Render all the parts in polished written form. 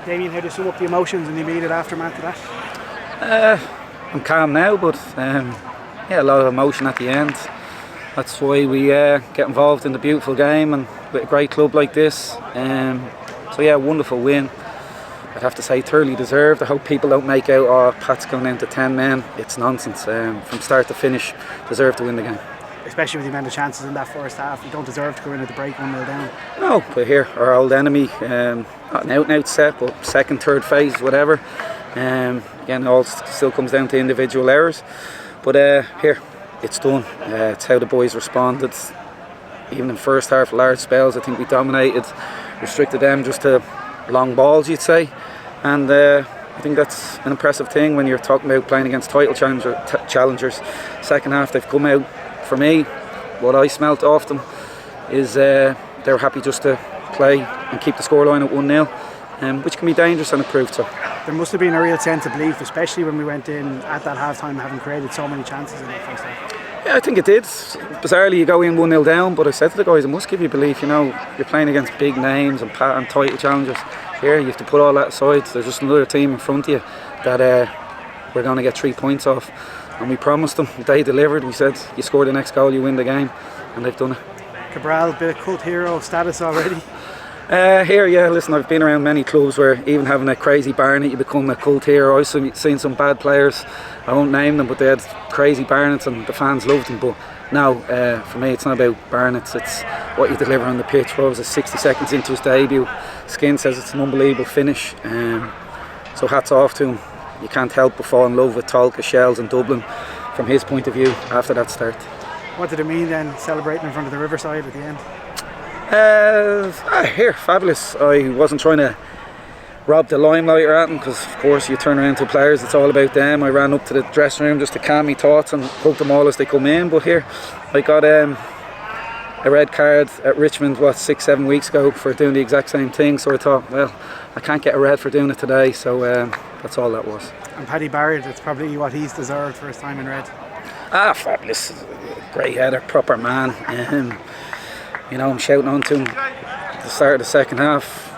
Damien, how do you sum up the emotions and the immediate aftermath of that? I'm calm now, but a lot of emotion at the end. That's why we get involved in the beautiful game and with a great club like this. Wonderful win. I'd have to say thoroughly deserved. I hope people don't make out, Pat's going down to 10 men. It's nonsense. From start to finish, deserved to win the game. Especially with the amount of chances in that first half. You don't deserve to go in at the break 1-0 down. No, but here, our old enemy, not an out-and-out set, but second, third phase, whatever. Again, it all still comes down to individual errors. But here, it's done. It's how the boys responded. Even in first half, large spells, I think we dominated, restricted them just to long balls, you'd say. And I think that's an impressive thing when you're talking about playing against title challengers. Second half, they've come out. For me, what I smelt off them is they're happy just to play and keep the scoreline at 1-0, which can be dangerous, and it proved so. There must have been a real sense of belief, especially when we went in at that half-time, having created so many chances in that first half. Yeah, I think it did. Bizarrely, you go in 1-0 down, but I said to the guys, it must give you belief. You know, you're playing against big names and title challengers. Here, you have to put all that aside. There's just another team in front of you that we're going to get 3 points off. And we promised them, they delivered. We said, you score the next goal, you win the game, and they've done it. Cabral, a bit of cult hero status already? Listen, I've been around many clubs where even having a crazy Barnet, you become a cult hero. I've seen some bad players, I won't name them, but they had crazy Barnets and the fans loved them. But now, for me, it's not about Barnets, it's what you deliver on the pitch. What was it, 60 seconds into his debut? Skin says it's an unbelievable finish. So hats off to him. You can't help but fall in love with Tolka, Shels and Dublin from his point of view after that start. What did it mean then, celebrating in front of the Riverside at the end? Fabulous. I wasn't trying to rob the limelight or anything, because of course you turn around to players, it's all about them. I ran up to the dressing room just to calm my thoughts and hug them all as they come in. But here, I got a red card at Richmond 6-7 weeks ago for doing the exact same thing, so I thought, well, I can't get a red for doing it today, so that's all that was. And Paddy Barrett, it's probably what he's deserved for his time in red. Fabulous, great header, proper man. I'm shouting on to him at the start of the second half.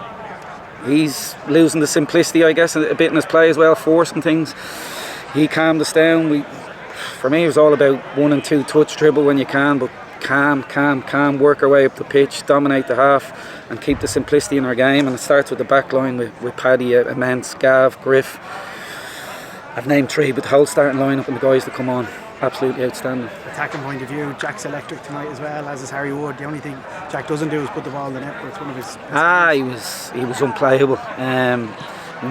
He's losing the simplicity, I guess, a bit in his play as well, forcing things. He calmed us down. For me, it was all about 1 and 2 touch dribble when you can, but calm, work our way up the pitch, dominate the half and keep the simplicity in our game. And it starts with the back line with Paddy, Immense, Gav, Griff. I've named 3, but the whole starting lineup and the guys that come on, absolutely outstanding. Attacking point of view, Jack's electric tonight as well, as is Harry Wood. The only thing Jack doesn't do is put the ball in the net, but it's one of his... He was unplayable. And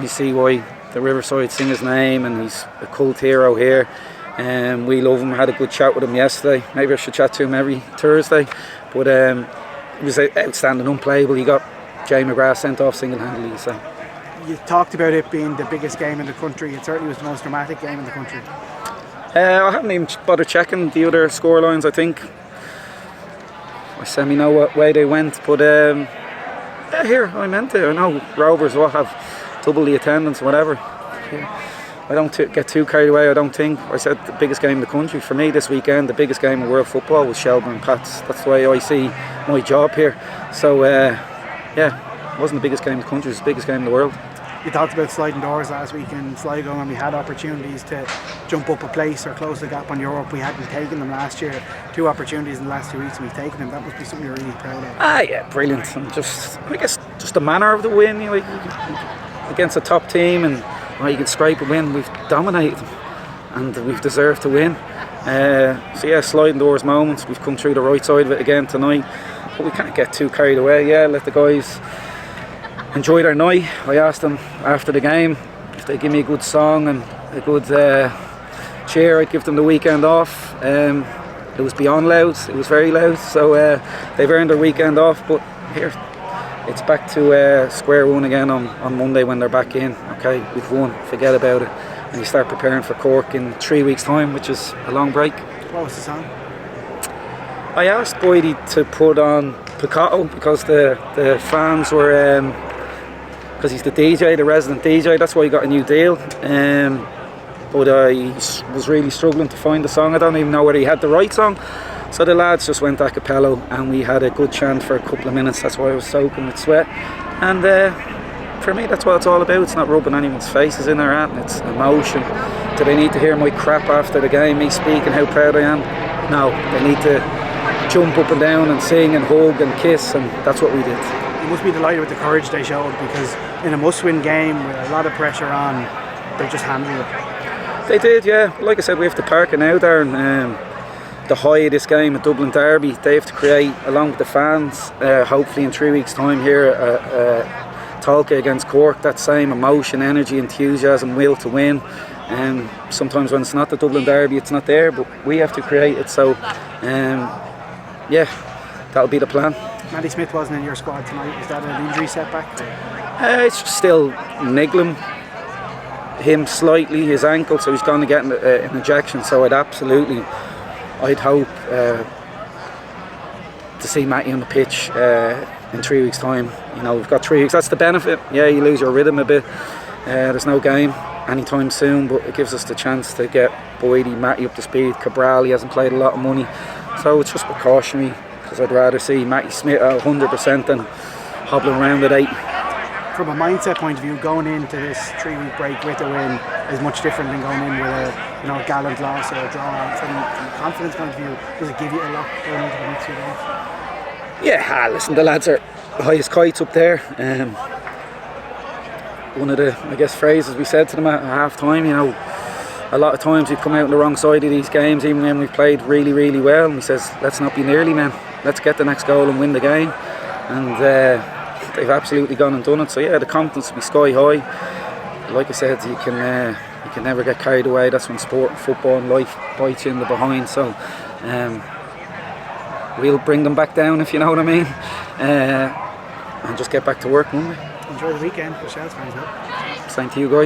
you see why the Riverside sing his name, and he's a cult hero here. We love him. I had a good chat with him yesterday. Maybe I should chat to him every Thursday. But he was outstanding, unplayable. He got Jay McGrath sent off single-handedly. So. You talked about it being the biggest game in the country. It certainly was the most dramatic game in the country. I haven't even bothered checking the other scorelines. I think I semi-know what way they went. But here, I meant it. I know Rovers will have double the attendance, whatever. I don't get too carried away, I don't think. I said the biggest game in the country. For me this weekend, the biggest game in world football was Shelbourne and Pats. That's the way I see my job here. So, it wasn't the biggest game in the country, it was the biggest game in the world. You talked about sliding doors last week in Sligo, and we had opportunities to jump up a place or close the gap on Europe. We hadn't taken them last year. 2 opportunities in the last 2 weeks, and we've taken them. That must be something you're really proud of. Brilliant. And I guess the manner of the win, against a top team, and you can scrape a win. We've dominated them, and we've deserved to win. Sliding doors moments. We've come through the right side of it again tonight, but we can't get too carried away. Let the guys enjoy their night. I asked them after the game if they give me a good song and a good cheer, I'd give them the weekend off. It was beyond loud, it was very loud, so they've earned their weekend off. But here, it's back to square one again on Monday when they're back in. Okay, we've won, forget about it, and you start preparing for Cork in 3 weeks' time, which is a long break. What was the song? I asked Boydie to put on Picotto because the fans were, because he's the DJ, the resident DJ, that's why he got a new deal. But I was really struggling to find the song. I don't even know whether he had the right song. So the lads just went a cappella and we had a good chant for a couple of minutes. That's why I was soaking with sweat. And for me, that's what it's all about. It's not rubbing anyone's faces in or at, and it's emotion. Do they need to hear my crap after the game, me speaking how proud I am? No, they need to jump up and down and sing and hug and kiss, and that's what we did. You must be delighted with the courage they showed, because in a must-win game with a lot of pressure on, they just handled it. They did, yeah. Like I said, we have to park it now, Darren. The high of this game at Dublin Derby, they have to create, along with the fans, hopefully in 3 weeks' time here, Tolka against Cork, that same emotion, energy, enthusiasm, will to win. Sometimes when it's not the Dublin Derby, it's not there, but we have to create it. So, yeah, that'll be the plan. Matty Smith wasn't in your squad tonight. Is that an injury setback? It's still niggling him slightly, his ankle, so he's going to get an injection. So I'd hope to see Matty on the pitch in 3 weeks' time. You know, we've got 3 weeks. That's the benefit. Yeah, you lose your rhythm a bit. There's no game anytime soon, but it gives us the chance to get Boydie, Matty up to speed. Cabral, he hasn't played a lot of money, so it's just precautionary, because I'd rather see Matty Smith at 100% than hobbling around at 8. From a mindset point of view, going into this 3 week break with a win is much different than going in with a gallant loss or a draw. From a confidence point of view, does it give you a lot going into the next few games? Yeah, listen, the lads are high as kites up there. One of the, phrases we said to them at half time, a lot of times we've come out on the wrong side of these games, even when we've played really, really well, and he says, let's not be nearly men, let's get the next goal and win the game. And they've absolutely gone and done it. So yeah, the confidence will be sky high. Like I said, you can never get carried away. That's when sport and football and life bites you in the behind. So we'll bring them back down, if you know what I mean, and just get back to work Monday. Enjoy the weekend for Shels fans. Same to you guys.